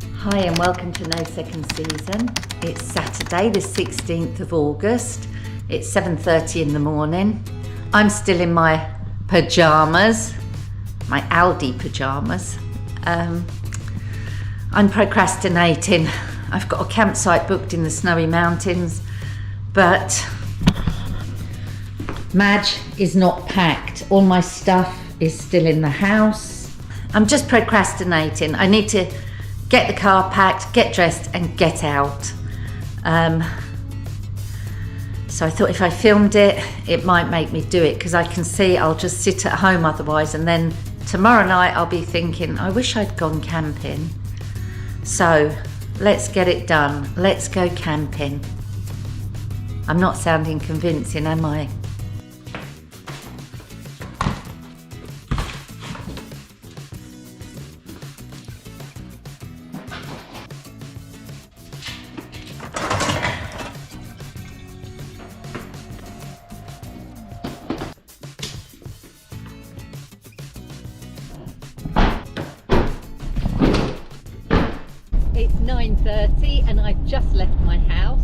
Hi and welcome to No Second Season. It's Saturday the 16th of August. It's 7:30 in the morning. I'm still in my pyjamas, my Aldi pyjamas. I'm procrastinating. I've got a campsite booked in the snowy mountains, but Madge is not packed. All my stuff is still in the house. I'm just procrastinating. I need to get the car packed, get dressed and get out. So I thought if I filmed it, it might make me do it, because I can see I'll just sit at home otherwise, and then tomorrow night I'll be thinking, I wish I'd gone camping. So let's get it done. Let's go camping. I'm not sounding convincing, am I? It's 9:30 and I've just left my house.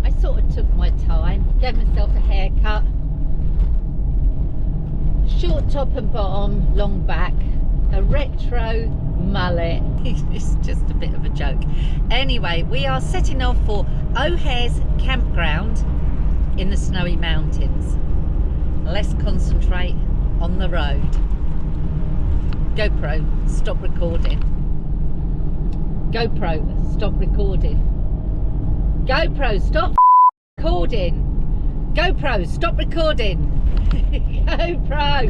I sort of took my time, gave myself a haircut. Short top and bottom, long back, a retro mullet. It's just a bit of a joke. Anyway, we are setting off for O'Hare's Campground in the snowy mountains. Let's concentrate on the road. GoPro, stop recording. GoPro, stop recording. GoPro, stop recording. GoPro, stop recording. GoPro,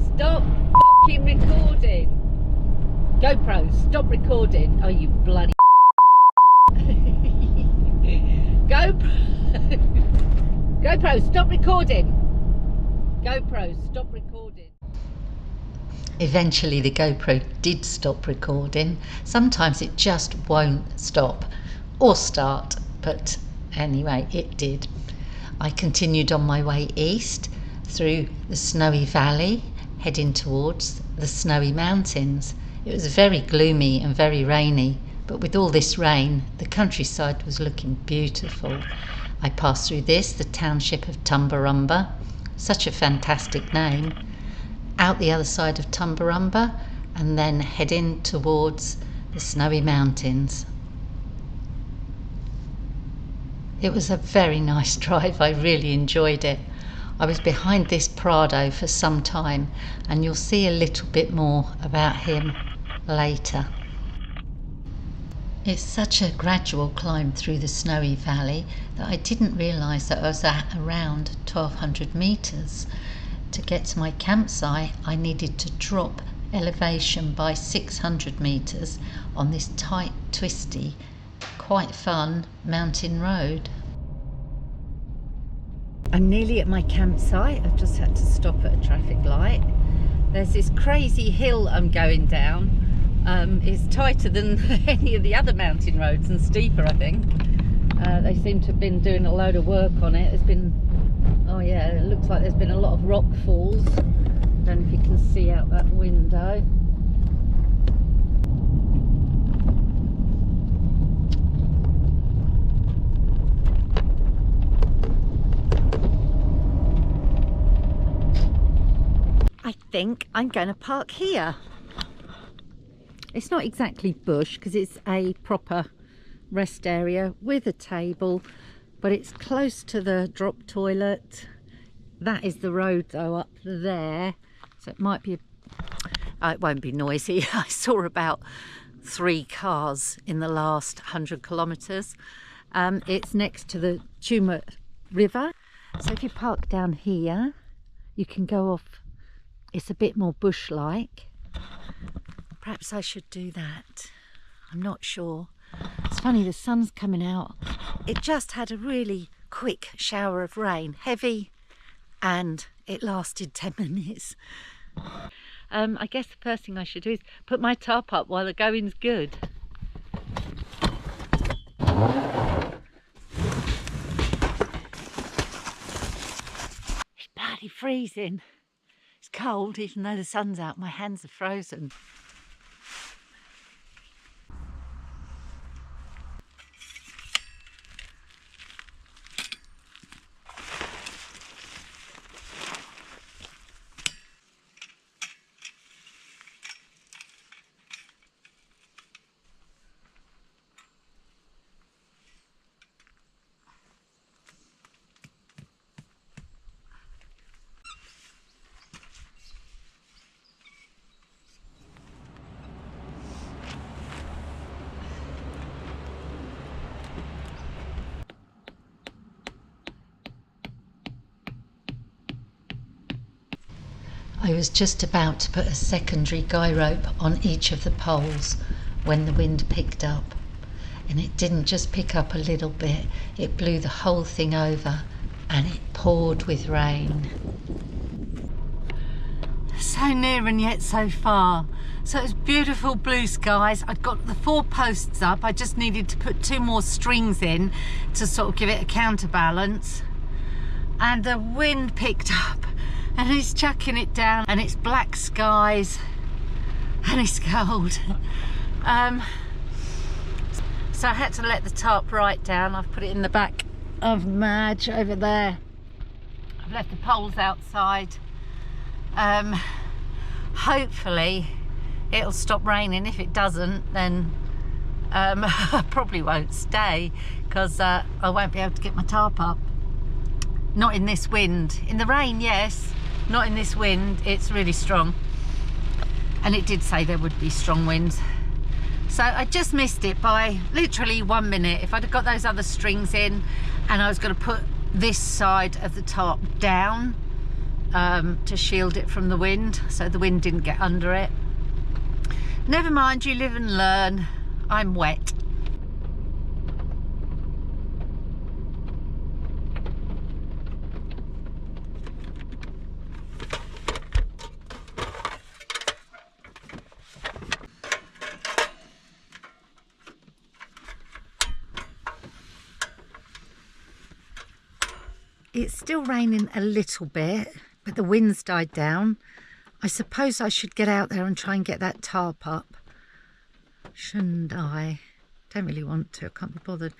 stop fucking recording. GoPro, stop recording. Oh, you bloody GoPro, stop recording. GoPro, stop recording. Eventually the GoPro did stop recording. Sometimes it just won't stop or start, but anyway, it did. I continued on my way east through the snowy valley, heading towards the snowy mountains. It was very gloomy and very rainy, but with all this rain, the countryside was looking beautiful. I passed through the township of Tumbarumba, such a fantastic name, out the other side of Tumbarumba, and then heading towards the snowy mountains. It was a very nice drive. I really enjoyed it. I was behind this Prado for some time, and you'll see a little bit more about him later. It's such a gradual climb through the snowy valley that I didn't realise that I was at around 1200 metres. To get to my campsite, I needed to drop elevation by 600 metres on this tight, twisty, quite fun mountain road. I'm nearly at my campsite. I've just had to stop at a traffic light. There's this crazy hill I'm going down. It's tighter than any of the other mountain roads and steeper, I think. They seem to have been doing a load of work on it. It's been, oh yeah, it looks like there's been a lot of rock falls. I don't know if you can see out that window. I think I'm going to park here. It's not exactly bush because it's a proper rest area with a table, but it's close to the drop toilet. That is the road though up there, so it might be it won't be noisy. I saw about 3 cars in the last 100 kilometres. It's next to the Tuma River, so if you park down here you can go off. It's a bit more bush-like. Perhaps I should do that. I'm not sure. It's funny, the sun's coming out. It just had a really quick shower of rain, heavy, and it lasted 10 minutes. I guess the first thing I should do is put my tarp up while the going's good. It's bloody freezing. It's cold, even though the sun's out. My hands are frozen. I was just about to put a secondary guy rope on each of the poles when the wind picked up. And it didn't just pick up a little bit, it blew the whole thing over and it poured with rain. So near and yet so far. So it's beautiful blue skies. I'd got the 4 posts up. I just needed to put 2 more strings in to sort of give it a counterbalance. And the wind picked up and it's chucking it down and it's black skies and it's cold. So I had to let the tarp right down. I've put it in the back of Madge over there. I've left the poles outside. Hopefully it'll stop raining. If it doesn't, then I probably won't stay because I won't be able to get my tarp up. Not in this wind. In the rain, yes. Not in this wind. It's really strong. And it did say there would be strong winds. So I just missed it by literally 1 minute. If I'd have got those other strings in and I was going to put this side of the tarp down to shield it from the wind so the wind didn't get under it. Never mind, you live and learn. I'm wet. It's still raining a little bit, but the wind's died down. I suppose I should get out there and try and get that tarp up. Shouldn't I? Don't really want to, I can't be bothered.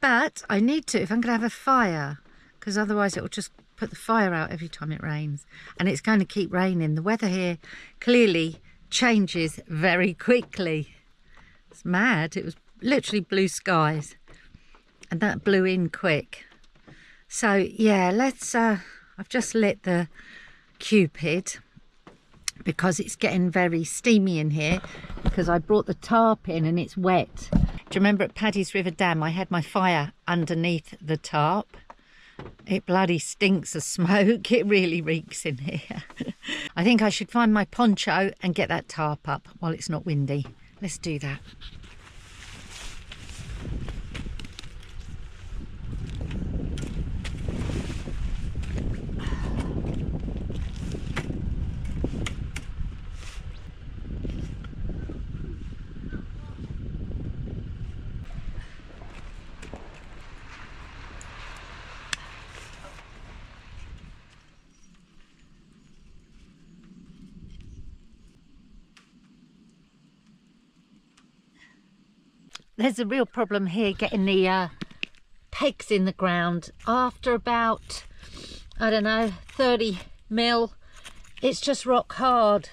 But I need to if I'm going to have a fire, because otherwise it will just put the fire out every time it rains. And it's going to keep raining. The weather here clearly changes very quickly. It's mad. It was literally blue skies. And that blew in quick. So yeah, let's I've just lit the Cupid because it's getting very steamy in here because I brought the tarp in and it's wet. Do you remember at Paddy's River Dam I had my fire underneath the tarp? It bloody stinks of smoke. It really reeks in here. I think I should find my poncho and get that tarp up while it's not windy. Let's do that. There's a real problem here getting the pegs in the ground. After about, I don't know, 30 mil, it's just rock hard.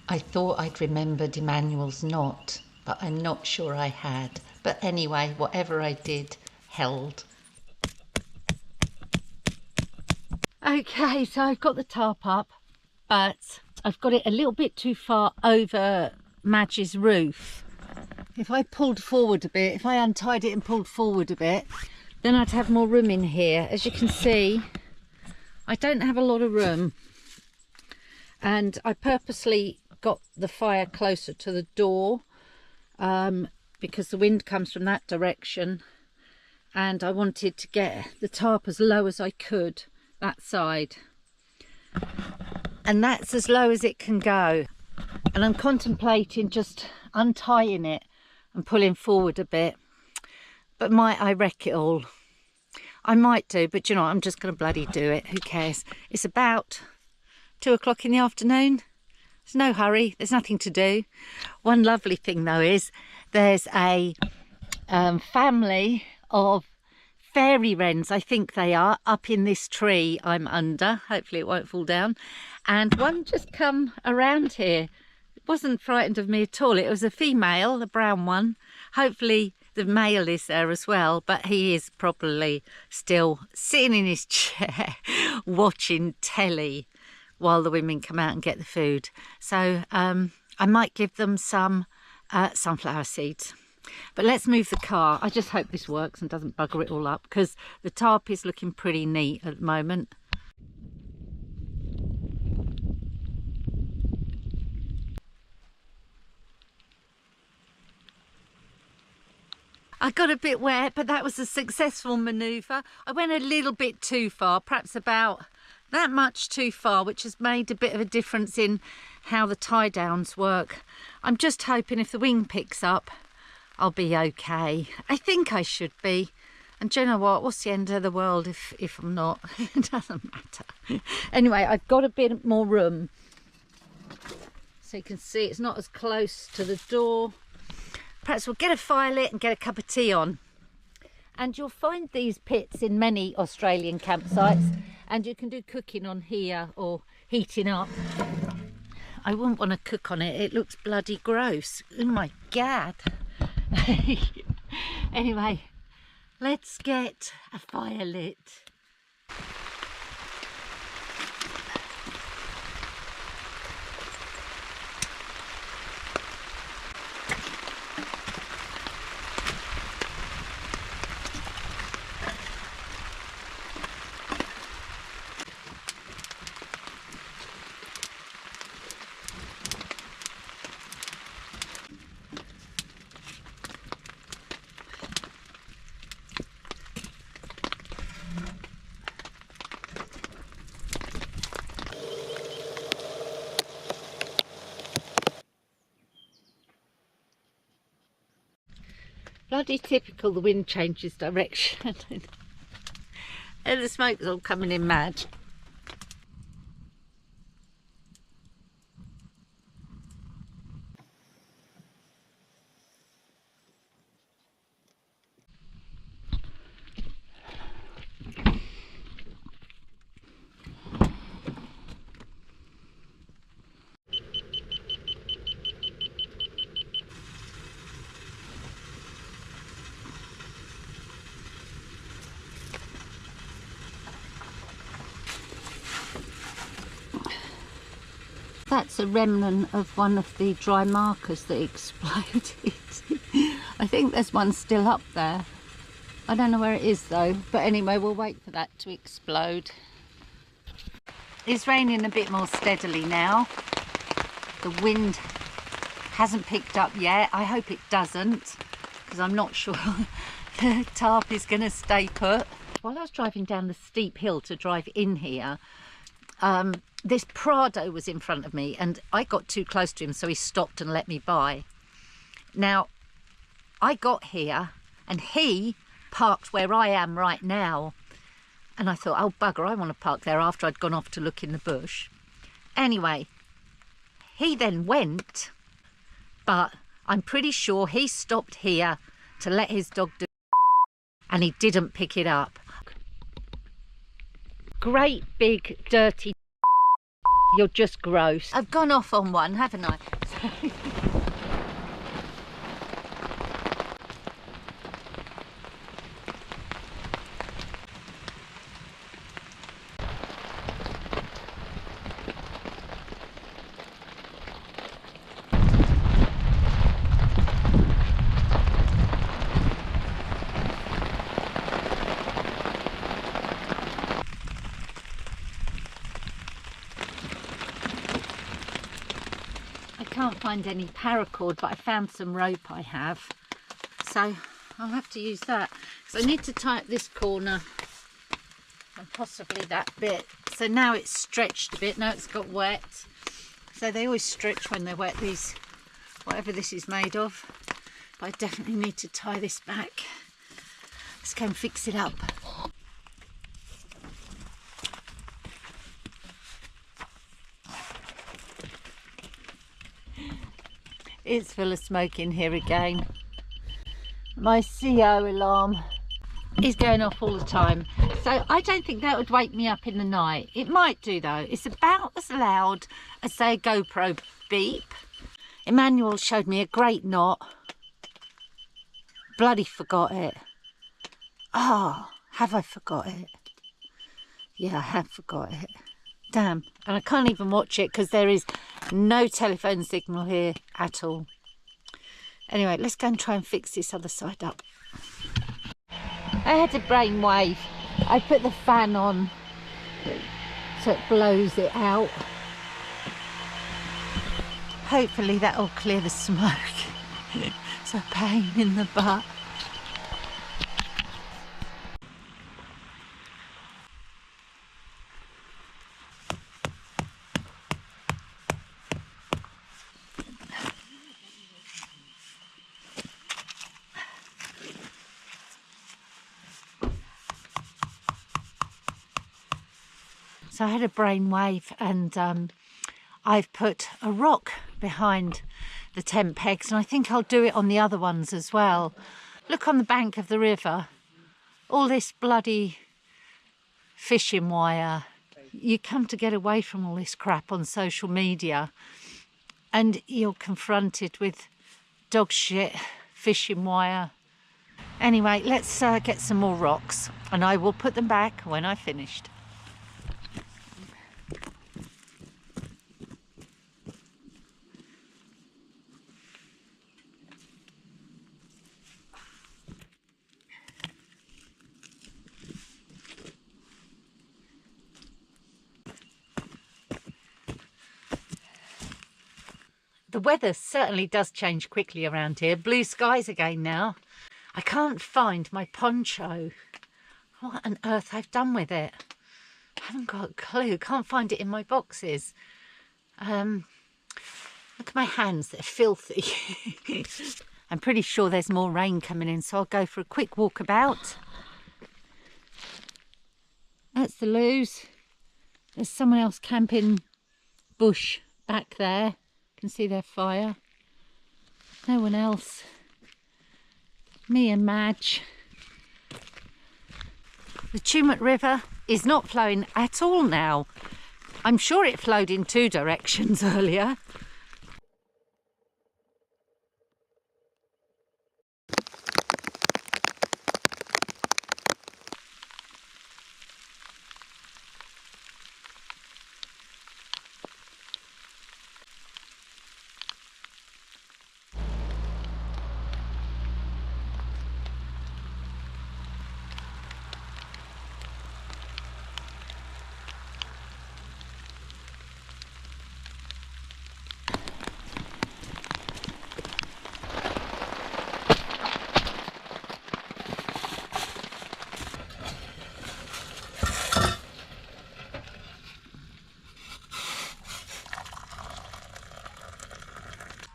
I thought I'd remembered Emmanuel's knot, but I'm not sure I had. But anyway, whatever I did held. Okay, so I've got the tarp up, but I've got it a little bit too far over Madge's roof. If I pulled forward a bit, if I untied it and pulled forward a bit, then I'd have more room in here. As you can see, I don't have a lot of room. And I purposely got the fire closer to the door because the wind comes from that direction, and I wanted to get the tarp as low as I could, that side, and that's as low as it can go. And I'm contemplating just untying it and pulling forward a bit, but might I wreck it all? I might do, but you know, I'm just going to bloody do it. Who cares? It's about 2 o'clock in the afternoon. There's no hurry, there's nothing to do. One lovely thing though is there's a family of fairy wrens, I think they are, up in this tree I'm under. Hopefully it won't fall down. And one just come around here wasn't frightened of me at all. It was a female, a brown one. Hopefully the male is there as well, but he is probably still sitting in his chair watching telly while the women come out and get the food. So I might give them some sunflower seeds. But let's move the car. I just hope this works and doesn't bugger it all up, because the tarp is looking pretty neat at the moment. I got a bit wet, but that was a successful manoeuvre. I went a little bit too far, perhaps about that much too far, which has made a bit of a difference in how the tie downs work. I'm just hoping if the wind picks up, I'll be okay. I think I should be. And do you know what? What's the end of the world if I'm not? It doesn't matter. Anyway, I've got a bit more room. So you can see it's not as close to the door. Perhaps we'll get a fire lit and get a cup of tea on. And you'll find these pits in many Australian campsites, and you can do cooking on here or heating up. I wouldn't want to cook on it. It looks bloody gross. Oh my God. Anyway, let's get a fire lit. Bloody typical, the wind changes direction and the smoke's all coming in mad. That's a remnant of one of the dry markers that exploded. I think there's one still up there. I don't know where it is though, but anyway, we'll wait for that to explode. It's raining a bit more steadily now. The wind hasn't picked up yet. I hope it doesn't, because I'm not sure the tarp is going to stay put. While I was driving down the steep hill to drive in here, this Prado was in front of me and I got too close to him, so he stopped and let me by. Now, I got here and he parked where I am right now. And I thought, oh bugger, I want to park there, after I'd gone off to look in the bush. Anyway, he then went, but I'm pretty sure he stopped here to let his dog do and he didn't pick it up. Great big dirty. You're just gross. I've gone off on one, haven't I? Can't find any paracord, but I found some rope I have, so I'll have to use that, because I need to tie up this corner and possibly that bit. So now it's stretched a bit, now it's got wet, so they always stretch when they're wet, these, whatever this is made of. But I definitely need to tie this back. Let's go and fix it up. It's full of smoke in here again. My CO alarm is going off all the time, so I don't think that would wake me up in the night. It might do though. It's about as loud as say a GoPro beep. Emmanuel showed me a great knot. Bloody forgot it. Oh, have I forgot it? Yeah, I have forgot it. Damn. And I can't even watch it because there is no telephone signal here at all. Anyway, let's go and try and fix this other side up. I had a brainwave. I put the fan on so it blows it out. Hopefully that'll clear the smoke. It's a pain in the butt. So I had a brainwave, and I've put a rock behind the tent pegs, and I think I'll do it on the other ones as well. Look on the bank of the river, all this bloody fishing wire. You come to get away from all this crap on social media and you're confronted with dog shit, fishing wire. Anyway, let's get some more rocks and I will put them back when I've finished. The weather certainly does change quickly around here. Blue skies again now. I can't find my poncho. What on earth I've done with it? I haven't got a clue. Can't find it in my boxes. Look at my hands, they're filthy. I'm pretty sure there's more rain coming in, so I'll go for a quick walk about. That's the loos. There's someone else camping bush back there. Can see their fire. No one else. Me and Madge. The Tumut River is not flowing at all now. I'm sure it flowed in two directions earlier.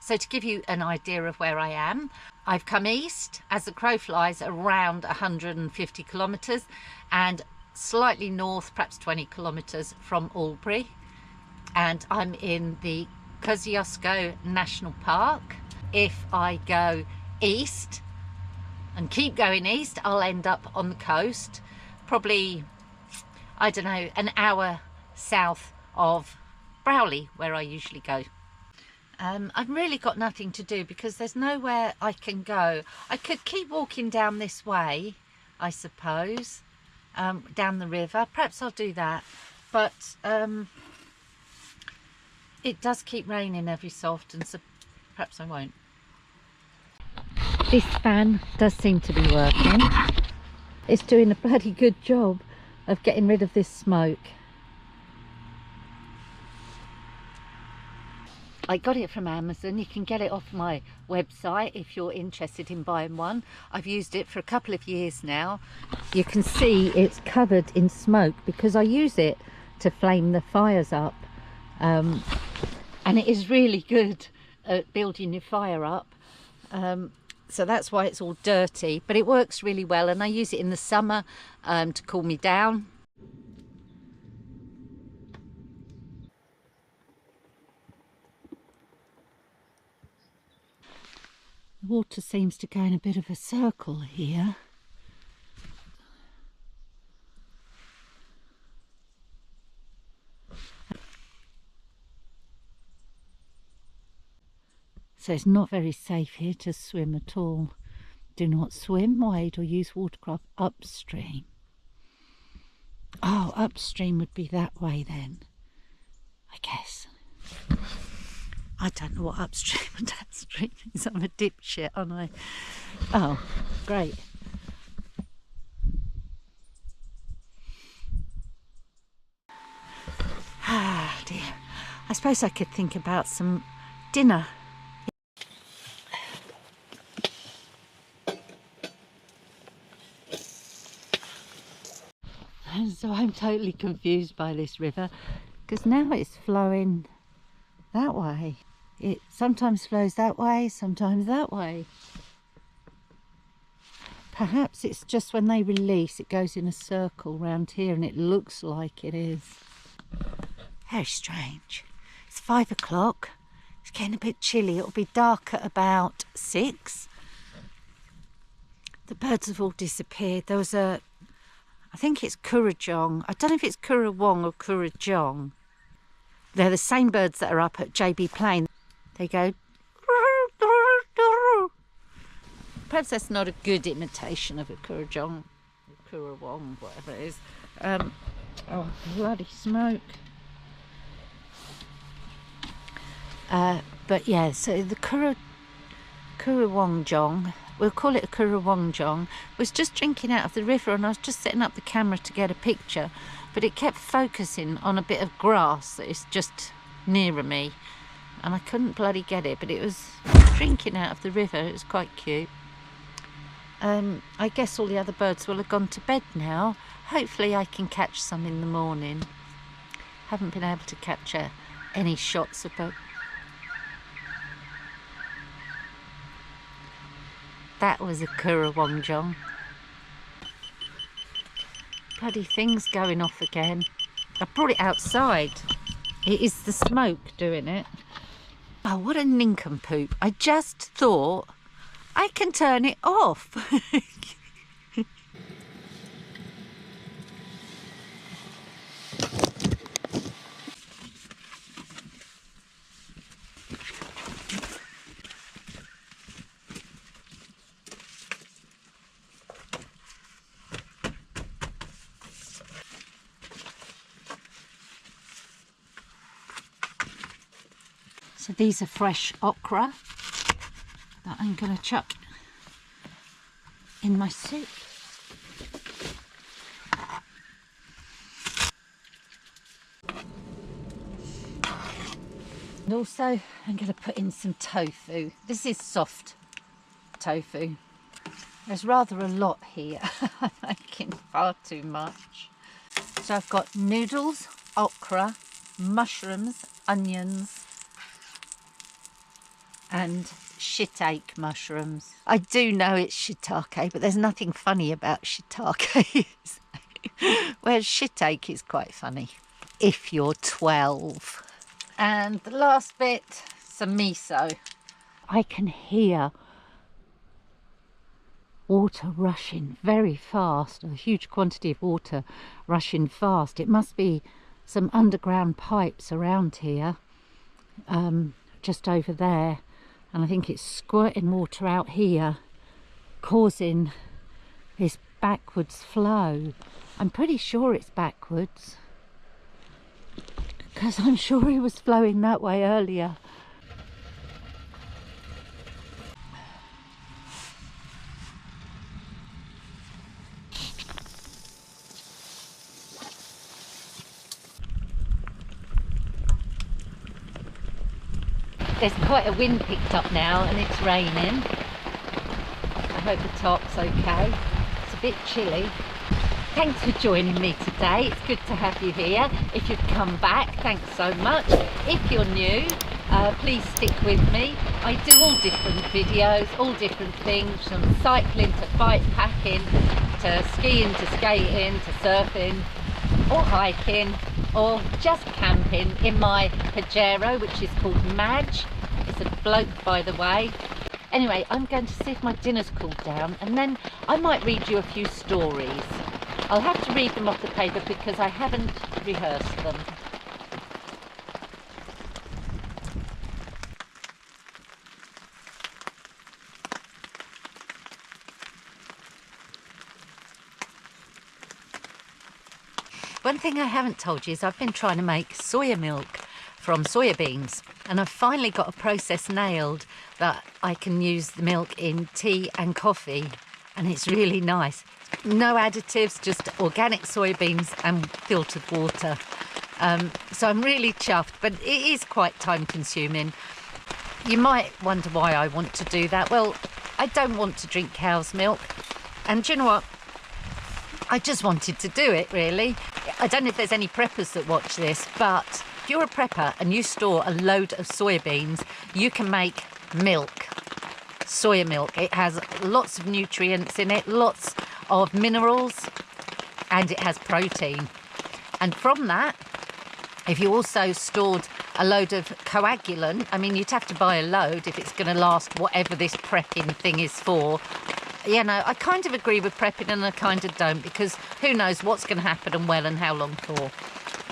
So to give you an idea of where I am, I've come east as the crow flies around 150 kilometres and slightly north, perhaps 20 kilometres from Albury. And I'm in the Kosciuszko National Park. If I go east and keep going east, I'll end up on the coast, probably, I don't know, an hour south of Browley, where I usually go. I've really got nothing to do because there's nowhere I can go. I could keep walking down this way, I suppose, down the river. Perhaps I'll do that. But it does keep raining every so often, so perhaps I won't. This fan does seem to be working. It's doing a bloody good job of getting rid of this smoke. I got it from Amazon. You can get it off my website if you're interested in buying one. I've used it for a couple of years now. You can see it's covered in smoke because I use it to flame the fires up. And it is really good at building your fire up. So that's why it's all dirty, but it works really well. And I use it in the summer to cool me down. The water seems to go in a bit of a circle here. So it's not very safe here to swim at all. Do not swim, wade or use watercraft upstream. Oh, upstream would be that way then, I guess. I don't know what upstream and downstream is. I'm a dipshit, aren't I? Oh, great. Ah, dear. I suppose I could think about some dinner. And so I'm totally confused by this river, because now it's flowing that way. It sometimes flows that way, sometimes that way. Perhaps it's just when they release, it goes in a circle round here and it looks like it is. Very strange. It's 5 o'clock. It's getting a bit chilly. It'll be dark at about 6. The birds have all disappeared. There was a, I think it's Kurrajong. I don't know if it's Currawong or Kurrajong. They're the same birds that are up at JB Plain. They go. Perhaps that's not a good imitation of a Kurrajong, or Kurrawong, whatever it is. Oh, bloody smoke. But yeah, so the Kurrawongjong, we'll call it a Kurrawongjong, was just drinking out of the river, and I was just setting up the camera to get a picture, but it kept focusing on a bit of grass that is just nearer me, and I couldn't bloody get it, but it was drinking out of the river. It was quite cute. I guess all the other birds will have gone to bed now. Hopefully I can catch some in the morning. Haven't been able to capture any shots of birds. That was a Kurrawongjong. Bloody thing's going off again. I brought it outside. It is the smoke doing it. Oh, what a nincompoop. I just thought I can turn it off. So these are fresh okra that I'm going to chuck in my soup. And also I'm going to put in some tofu. This is soft tofu. There's rather a lot here. I'm making far too much. So I've got noodles, okra, mushrooms, onions, and shiitake mushrooms. I do know it's shiitake, but there's nothing funny about shiitake. Whereas shiitake is quite funny if you're 12. And the last bit, some miso. I can hear water rushing very fast, a huge quantity of water rushing fast. It must be some underground pipes around here, just over there. And I think it's squirting water out here, causing this backwards flow. I'm pretty sure it's backwards, because I'm sure it was flowing that way earlier. There's quite a wind picked up now and it's raining. I hope the top's okay. It's a bit chilly. Thanks for joining me today. It's good to have you here. If you've come back, thanks so much. If you're new, please stick with me. I do all different videos, all different things, from cycling to bike packing, to skiing, to skating, to surfing, or hiking, or just camping in my Pajero, which is called Madge. It's a bloke, by the way. Anyway, I'm going to see if my dinner's cooled down, and then I might read you a few stories. I'll have to read them off the paper because I haven't rehearsed them. One thing I haven't told you is I've been trying to make soya milk from soya beans, and I've finally got a process nailed that I can use the milk in tea and coffee, and it's really nice. No additives, just organic soybeans and filtered water. So I'm really chuffed, but it is quite time consuming. You might wonder why I want to do that. Well, I don't want to drink cow's milk, and do you know what? I just wanted to do it, really. I don't know if there's any preppers that watch this, but if you're a prepper and you store a load of soybeans, you can make milk, soya milk. It has lots of nutrients in it, lots of minerals, and it has protein. And from that, if you also stored a load of coagulant, I mean, you'd have to buy a load if it's going to last whatever this prepping thing is for. You know, I kind of agree with prepping and I kind of don't, because who knows what's going to happen and when and how long for.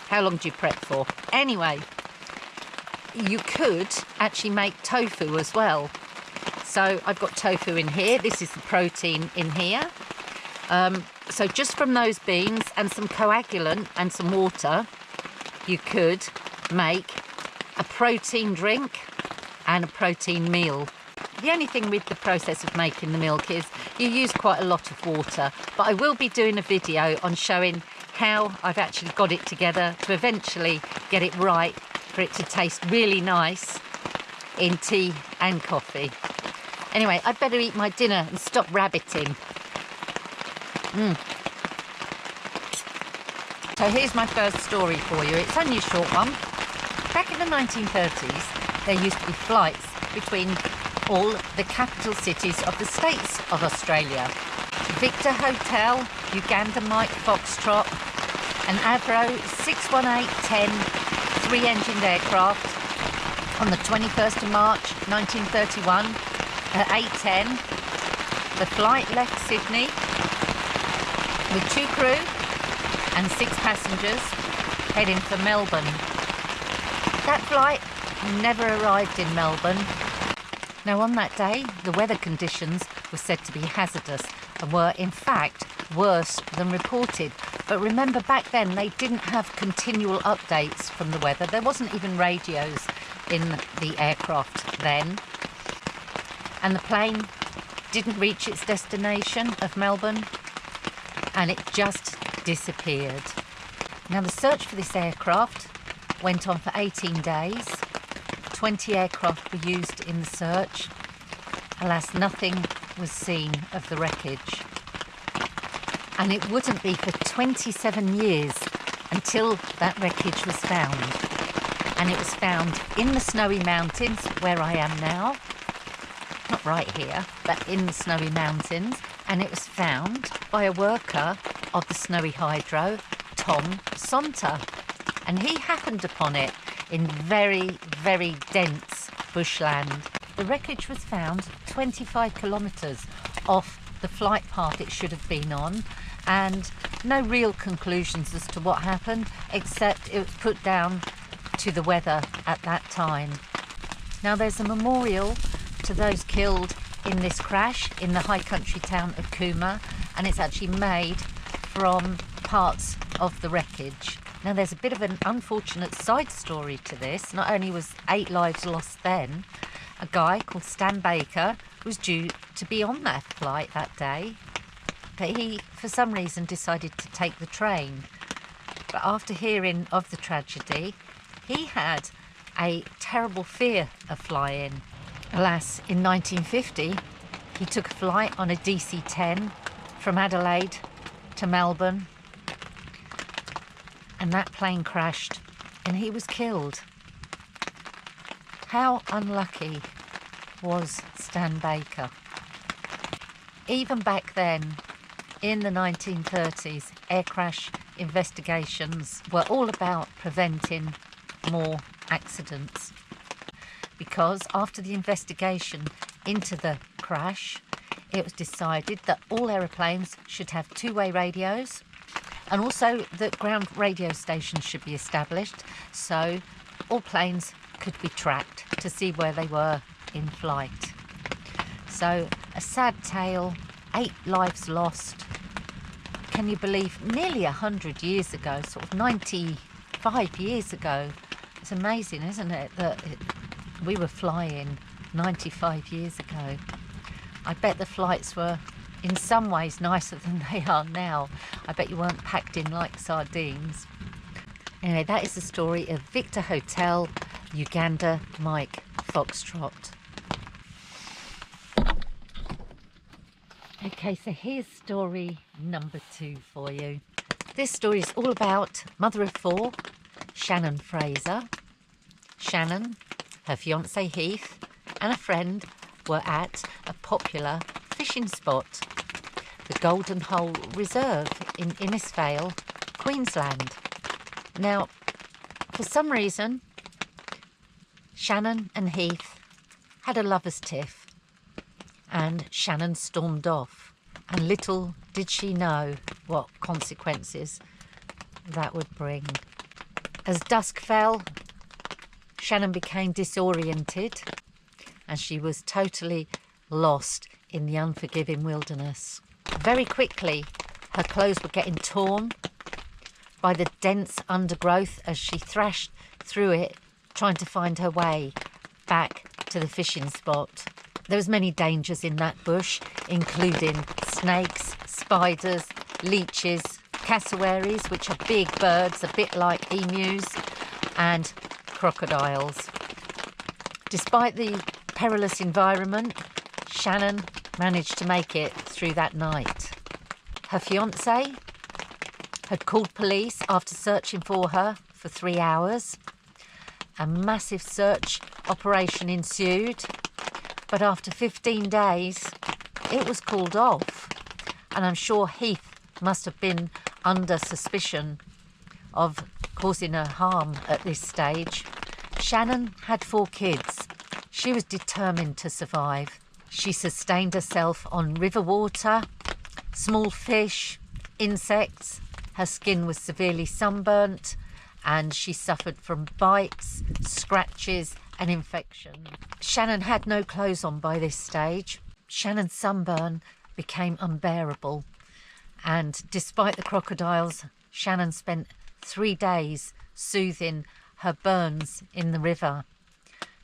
How long do you prep for? Anyway, you could actually make tofu as well. So I've got tofu in here. This is the protein in here. So just from those beans and some coagulant and some water, you could make a protein drink and a protein meal. The only thing with the process of making the milk is you use quite a lot of water, but I will be doing a video on showing how I've actually got it together to eventually get it right for it to taste really nice in tea and coffee. Anyway, I'd better eat my dinner and stop rabbiting. So here's my first story for you. It's only a short one. Back in the 1930s, there used to be flights between all the capital cities of the states of Australia. Victor Hotel, Uganda Mike Foxtrot, and Avro 618-10 three-engined aircraft on the 21st of March 1931 at 8:10. The flight left Sydney with 2 crew and 6 passengers heading for Melbourne. That flight never arrived in Melbourne. Now, on that day, the weather conditions were said to be hazardous and were in fact worse than reported. But remember, back then they didn't have continual updates from the weather. There wasn't even radios in the aircraft then. And the plane didn't reach its destination of Melbourne, and it just disappeared. Now, the search for this aircraft went on for 18 days. 20 aircraft were used in the search. Alas, nothing was seen of the wreckage. And it wouldn't be for 27 years until that wreckage was found. And it was found in the snowy mountains where I am now. Not right here, but in the snowy mountains. And it was found by a worker of the Snowy Hydro, Tom Sonter. And he happened upon it in very, very dense bushland. The wreckage was found 25 kilometres off the flight path it should have been on, and no real conclusions as to what happened, except it was put down to the weather at that time. Now, there's a memorial to those killed in this crash in the high country town of Cooma, and it's actually made from parts of the wreckage. Now, there's a bit of an unfortunate side story to this. Not only was 8 lives lost then, a guy called Stan Baker was due to be on that flight that day, but he, for some reason, decided to take the train. But after hearing of the tragedy, he had a terrible fear of flying. Alas, in 1950, he took a flight on a DC-10 from Adelaide to Melbourne, and that plane crashed and he was killed. How unlucky was Stan Baker? Even back then, in the 1930s, air crash investigations were all about preventing more accidents. Because after the investigation into the crash, it was decided that all aeroplanes should have two-way radios, and also that ground radio stations should be established so all planes could be tracked to see where they were in flight. So a sad tale, 8 lives lost, can you believe, nearly 100 years ago, sort of 95 years ago. It's amazing, isn't it, that we were flying 95 years ago. I bet the flights were in some ways nicer than they are now. I bet you weren't packed in like sardines. Anyway, that is the story of Victor Hotel, Uganda, Mike, Foxtrot. Okay, so here's story number 2 for you. This story is all about mother of 4, Shannon Fraser. Shannon, her fiance Heath, and a friend were at a popular fishing spot, the Golden Hole Reserve in Innisfail, Queensland. Now, for some reason, Shannon and Heath had a lover's tiff, and Shannon stormed off, and little did she know what consequences that would bring. As dusk fell, Shannon became disoriented, and she was totally lost in the unforgiving wilderness. Very quickly, her clothes were getting torn by the dense undergrowth as she thrashed through it, trying to find her way back to the fishing spot. There was many dangers in that bush, including snakes, spiders, leeches, cassowaries, which are big birds, a bit like emus, and crocodiles. Despite the perilous environment, Shannon managed to make it through that night. Her fiancé had called police after searching for her for 3 hours. A massive search operation ensued, but after 15 days, it was called off. And I'm sure Heath must have been under suspicion of causing her harm at this stage. Shannon had 4 kids. She was determined to survive. She sustained herself on river water, small fish, insects. Her skin was severely sunburnt, and she suffered from bites, scratches and infection. Shannon had no clothes on by this stage. Shannon's sunburn became unbearable, and despite the crocodiles, Shannon spent 3 days soothing her burns in the river,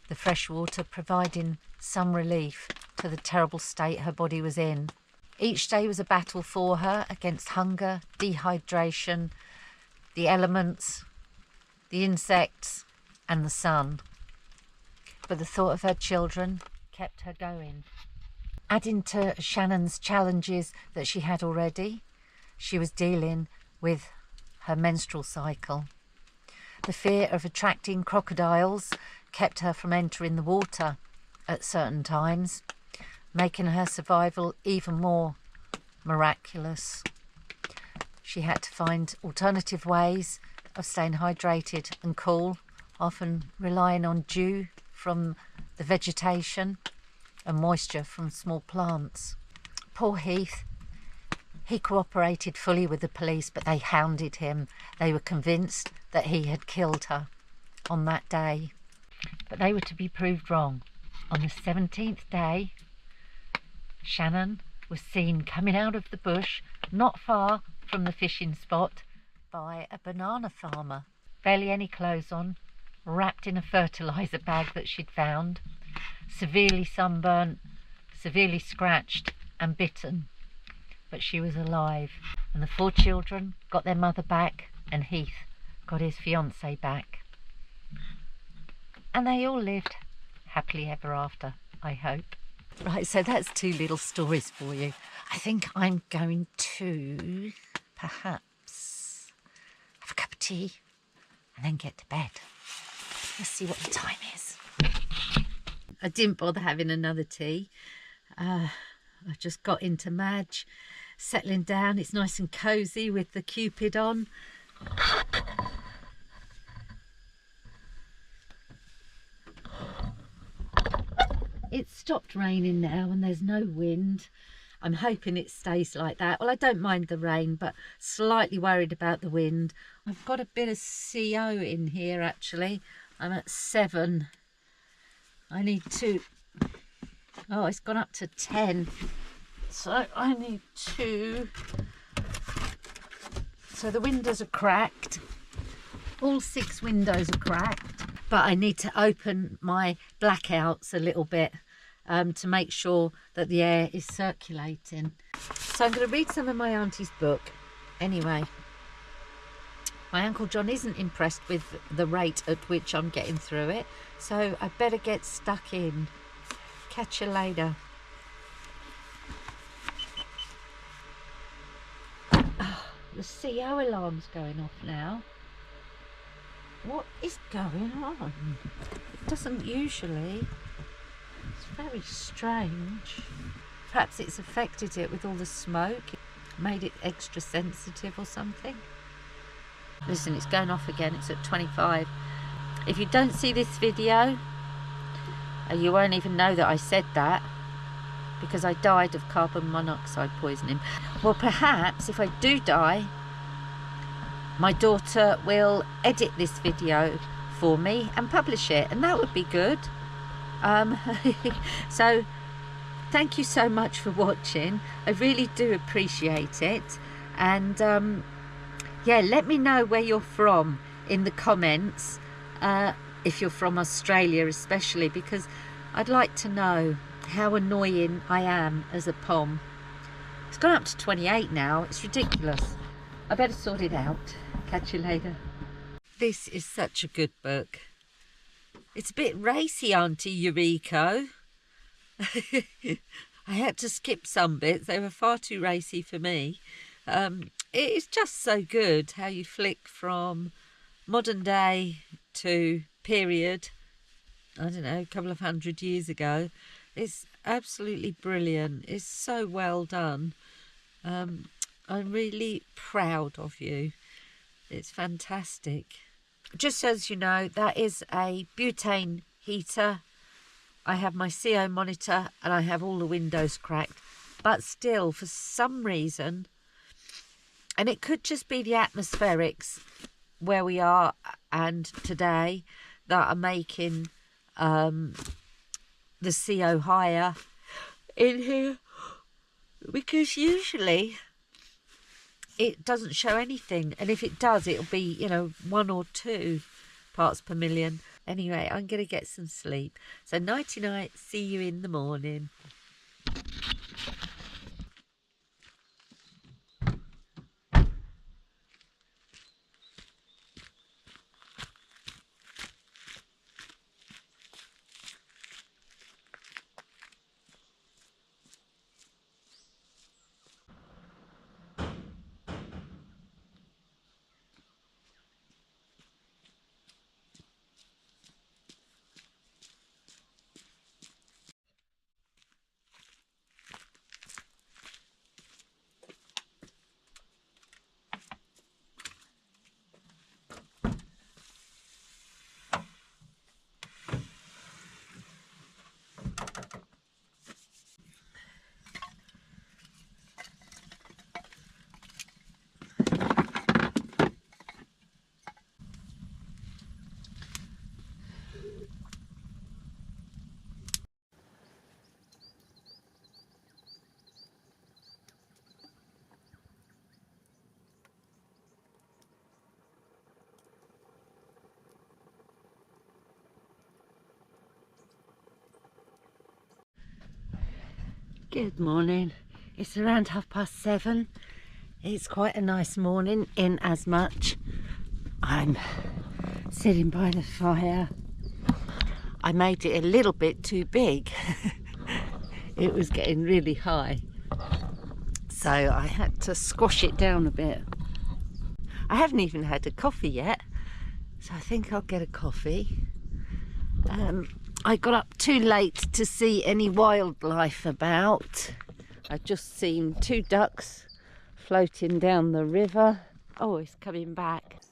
the fresh water providing some relief to the terrible state her body was in. Each day was a battle for her against hunger, dehydration, the elements, the insects and the sun. But the thought of her children kept her going. Adding to Shannon's challenges that she had already, she was dealing with her menstrual cycle. The fear of attracting crocodiles kept her from entering the water at certain times, making her survival even more miraculous. She had to find alternative ways of staying hydrated and cool, often relying on dew from the vegetation and moisture from small plants. Poor Heath. He cooperated fully with the police, but they hounded him. They were convinced that he had killed her on that day. But they were to be proved wrong. On the 17th day, Shannon was seen coming out of the bush, not far from the fishing spot, by a banana farmer. Barely any clothes on, wrapped in a fertiliser bag that she'd found, severely sunburnt, severely scratched and bitten. But she was alive, and the 4 children got their mother back, and Heath got his fiancée back. And they all lived happily ever after, I hope. Right, so that's 2 little stories for you. I think I'm going to perhaps have a cup of tea and then get to bed. Let's see what the time is. I didn't bother having another tea. I just got into Madge, settling down. It's nice and cosy with the Cupid on. It's stopped raining now and there's no wind. I'm hoping it stays like that. Well, I don't mind the rain, but slightly worried about the wind. I've got a bit of CO in here actually. I'm at 7. I need 2. Oh, it's gone up to 10. So I need 2. So the windows are cracked. All 6 windows are cracked. But I need to open my blackouts a little bit to make sure that the air is circulating. So I'm going to read some of my auntie's book. Anyway, my Uncle John isn't impressed with the rate at which I'm getting through it, so I better get stuck in. Catch you later. Oh, the CO alarm's going off now. What is going on? It doesn't usually. It's very strange. Perhaps it's affected it with all the smoke. It made it extra sensitive or something. Listen, it's going off again. It's at 25. If you don't see this video, you won't even know that I said that, because I died of carbon monoxide poisoning. Well, perhaps if I do die, my daughter will edit this video for me and publish it, and that would be good. So thank you so much for watching. I really do appreciate it. And yeah, let me know where you're from in the comments, if you're from Australia especially, because I'd like to know how annoying I am as a pom. It's gone up to 28 now. It's ridiculous. I better sort it out. Catch you later. This is such a good book. It's a bit racy, Auntie Eureka. I had to skip some bits. They were far too racy for me. It is just so good how you flick from modern day to period, I don't know, a couple of 100 years ago. It's absolutely brilliant. It's so well done. I'm really proud of you. It's fantastic. Just as you know, that is a butane heater. I have my CO monitor and I have all the windows cracked. But still, for some reason, and it could just be the atmospherics where we are and today that are making the CO higher in here, because usually it doesn't show anything, and if it does, it'll be, you know, 1 or 2 parts per million. Anyway, I'm gonna get some sleep, so nighty night. See you in the morning. Good morning. It's around 7:30. It's quite a nice morning, in as much I'm sitting by the fire. I made it a little bit too big. It was getting really high, so I had to squash it down a bit. I haven't even had a coffee yet, so I think I'll get a coffee. I got up too late to see any wildlife about. I've just seen 2 ducks floating down the river. Oh, it's coming back.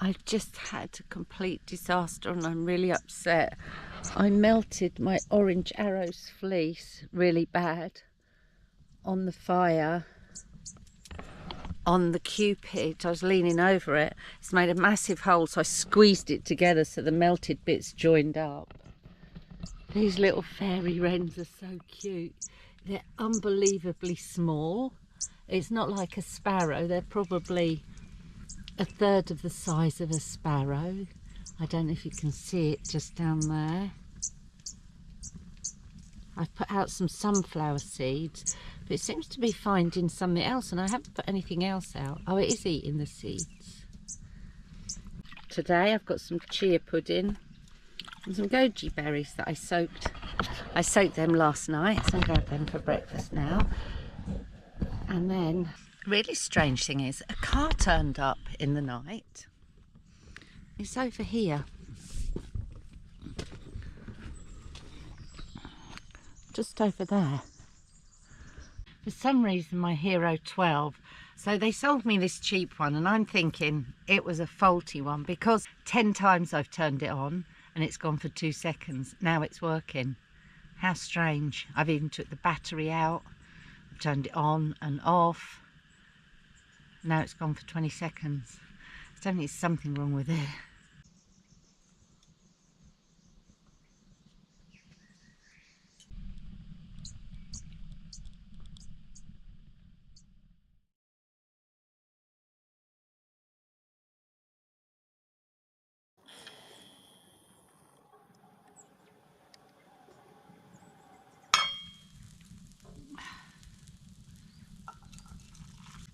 I've just had a complete disaster and I'm really upset. I melted my Orange Arrows fleece really bad on the fire on the Cupid. I was leaning over it. It's made a massive hole, so I squeezed it together so the melted bits joined up. These little fairy wrens are so cute. They're unbelievably small. It's not like a sparrow. They're probably a third of the size of a sparrow. I don't know if you can see it just down there. I've put out some sunflower seeds, but it seems to be finding something else, and I haven't put anything else out. Oh, it is eating the seeds. Today I've got some chia pudding and some goji berries that I soaked. I soaked them last night, so I'm going to have them for breakfast now. And then, really strange thing is, a car turned up in the night. It's over here. Just over there. For some reason my Hero 12, so they sold me this cheap one and I'm thinking it was a faulty one because 10 times I've turned it on and it's gone for 2 seconds. Now it's working. How strange. I've even took the battery out, I've turned it on and off. Now it's gone for 20 seconds. There's definitely something wrong with it.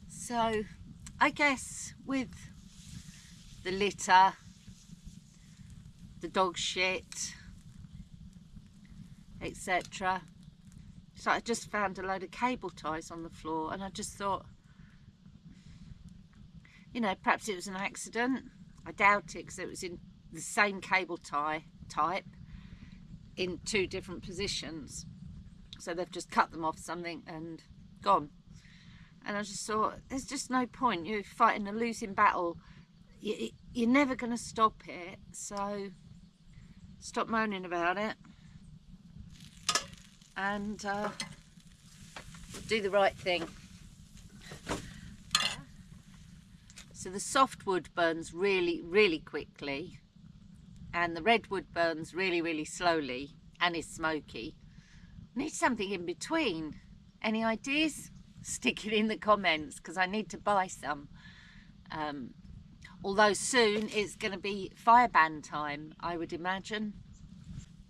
So I guess with the litter, the dog shit, etc. So I just found a load of cable ties on the floor and I just thought, you know, perhaps it was an accident. I doubt it because it was in the same cable tie type in 2 different positions. So they've just cut them off something and gone. And I just thought, there's just no point. You're fighting a losing battle. You're never going to stop it. So stop moaning about it. And do the right thing. So the softwood burns really, really quickly. And the redwood burns really, really slowly. And is smoky. Need something in between. Any ideas? Stick it in the comments because I need to buy some. Although soon it's going to be fire ban time, I would imagine.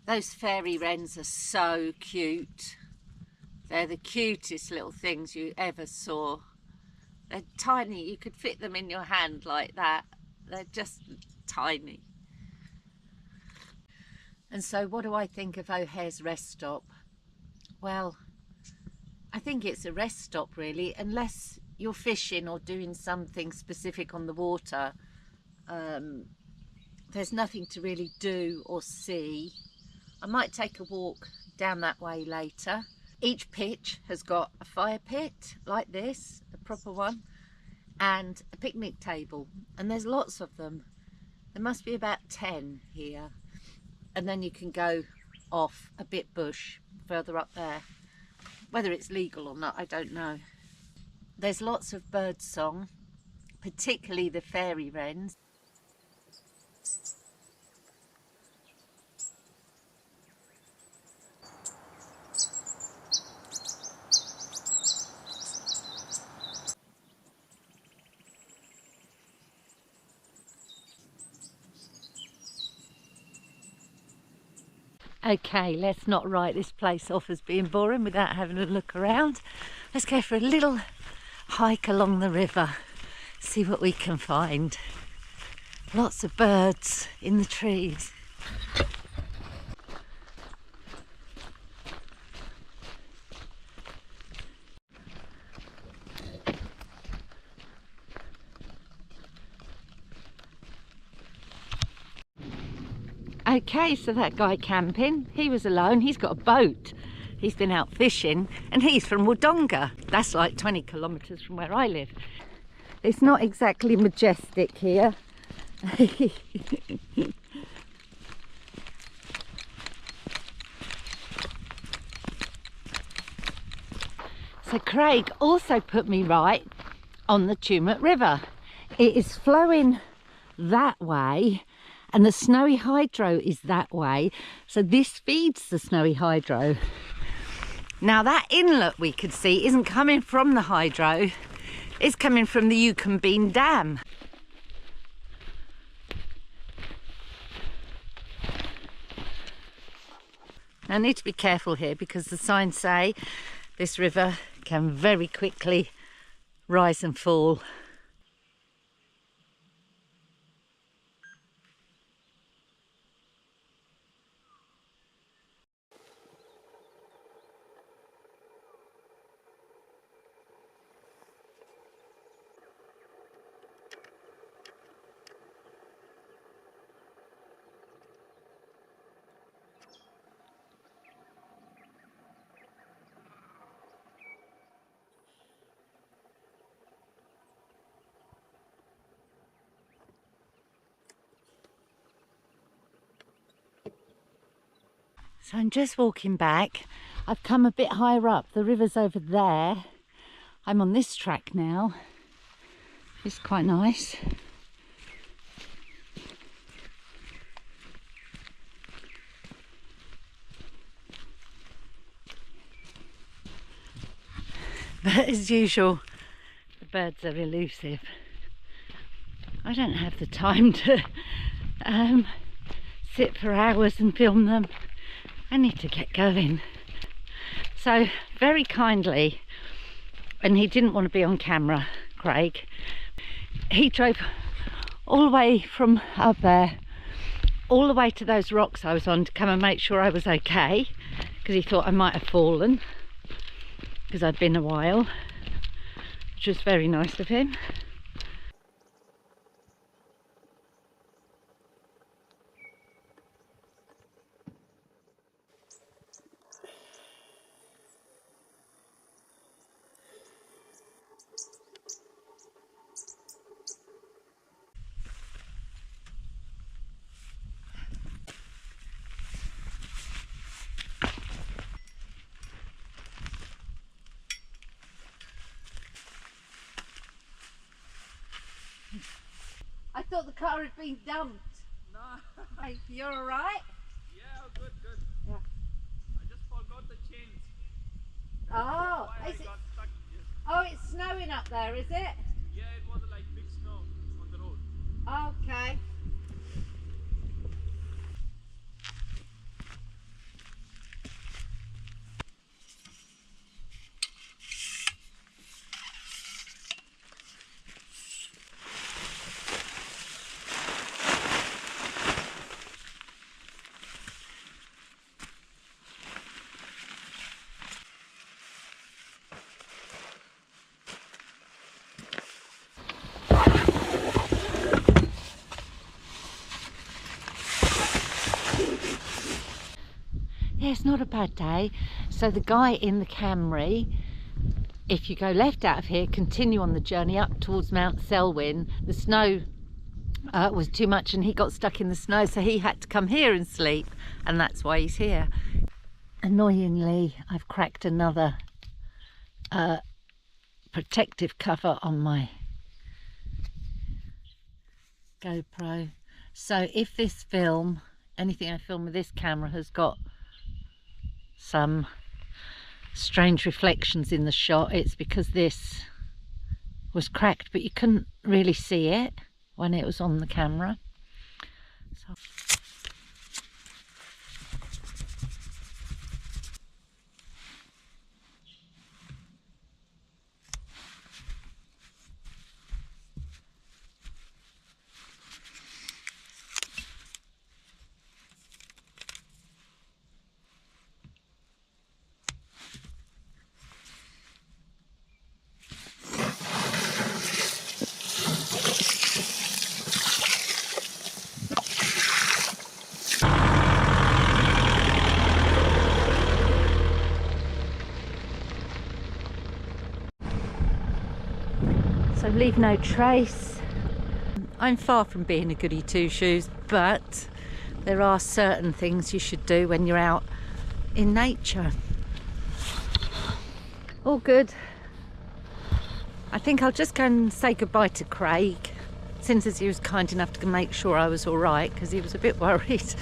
Those fairy wrens are so cute. They're the cutest little things you ever saw. They're tiny. You could fit them in your hand like that. They're just tiny. And so what do I think of O'Hare's rest stop? Well, I think it's a rest stop really, unless you're fishing or doing something specific on the water. There's nothing to really do or see. I might take a walk down that way later. Each pitch has got a fire pit like this, a proper one, and a picnic table, and there's lots of them. There must be about 10 here, and then you can go off a bit bush further up there. Whether it's legal or not, I don't know. There's lots of bird song, particularly the fairy wrens. Okay, let's not write this place off as being boring without having a look around. Let's go for a little hike along the river, see what we can find. Lots of birds in the trees. Okay, so that guy camping, he was alone. He's got a boat. He's been out fishing and he's from Wodonga. That's like 20 kilometres from where I live. It's not exactly majestic here. So Craig also put me right on the Tumut River. It is flowing that way and the Snowy Hydro is that way. So this feeds the Snowy Hydro. Now that inlet we could see isn't coming from the hydro, it's coming from the Yukon Bean Dam. I need to be careful here because the signs say this river can very quickly rise and fall. So I'm just walking back. I've come a bit higher up. The river's over there. I'm on this track now. It's quite nice. But as usual, the birds are elusive. I don't have the time to sit for hours and film them. I need to get going. So very kindly, and he didn't want to be on camera, Craig, he drove all the way from up there, all the way to those rocks I was on to come and make sure I was okay, because he thought I might have fallen, because I'd been a while, which was very nice of him. I thought the car had been dumped. No. Hey, you're alright? Yeah, good, good. Yeah. I just forgot the chains. Oh, Why I is it? got stuck. Yes. Oh, it's snowing up there, is it? Yeah, it was like big snow on the road. Okay. Yeah, it's not a bad day. So the guy in the Camry, if you go left out of here, continue on the journey up towards Mount Selwyn, the snow was too much and he got stuck in the snow, so he had to come here and sleep, and that's why he's here. Annoyingly, I've cracked another protective cover on my GoPro. So if this film, anything I film with this camera has got some strange reflections in the shot, it's because this was cracked, but you couldn't really see it when it was on the camera. So Leave No Trace. I'm far from being a goody two-shoes, but there are certain things you should do when you're out in nature. All good. I think I'll just go and say goodbye to Craig, since as he was kind enough to make sure I was all right, because he was a bit worried.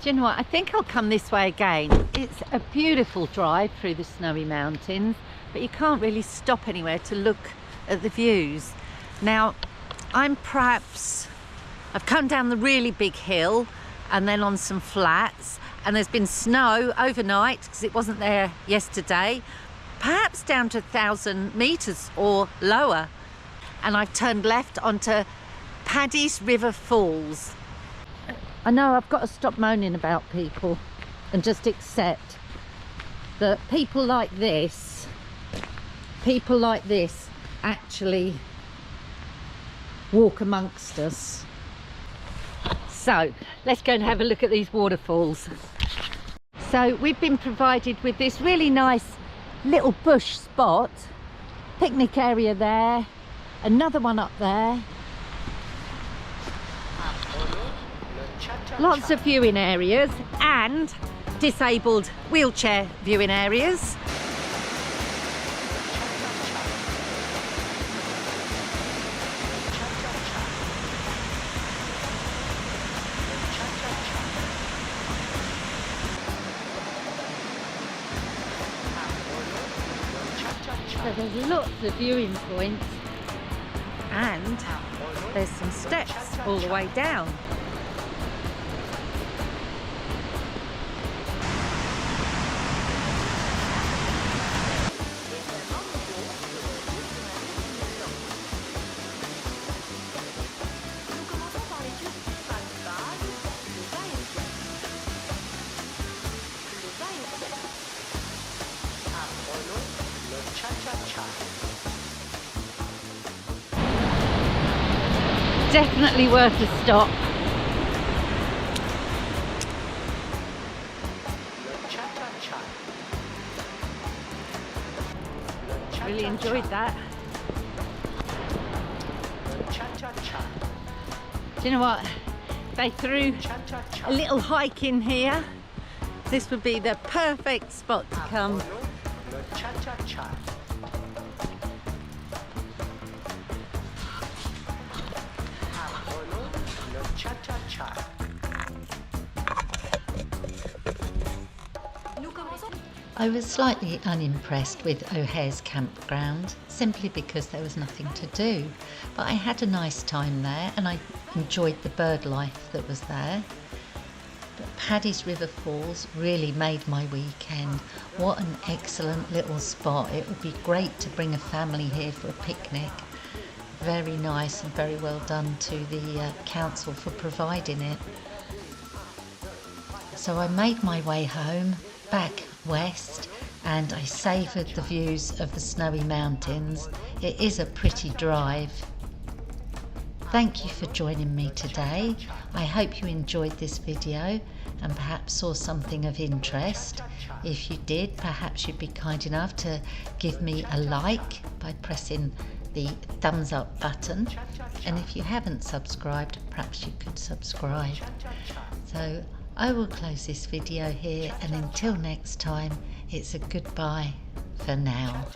Do you know what? I think I'll come this way again. It's a beautiful drive through the snowy mountains, but you can't really stop anywhere to look at the views. Now, I've come down the really big hill and then on some flats, and there's been snow overnight because it wasn't there yesterday, perhaps down to 1,000 meters or lower. And I've turned left onto PADDY'S River Falls. I know I've got to stop moaning about people and just accept that people like this actually walk amongst us. So let's go and have a look at these waterfalls. So we've been provided with this really nice little bush spot, picnic area there, another one up there. Lots of viewing areas and disabled wheelchair viewing areas. So there's lots of viewing points and there's some steps all the way down. Definitely worth a stop. Really enjoyed that. Do you know what? They threw a little hike in here. This would be the perfect spot to come. I was slightly unimpressed with O'Hare's campground, simply because there was nothing to do. But I had a nice time there and I enjoyed the bird life that was there. But PADDY'S River Falls really made my weekend. What an excellent little spot. It would be great to bring a family here for a picnic. Very nice and very well done to the council for providing it. So I made my way home, back west, and I savoured the views of the snowy mountains. It is a pretty drive. Thank you for joining me today. I hope you enjoyed this video and perhaps saw something of interest. If you did, perhaps you'd be kind enough to give me a like by pressing the thumbs up button, and if you haven't subscribed, perhaps you could subscribe. So I will close this video here, and until next time, it's a goodbye for now.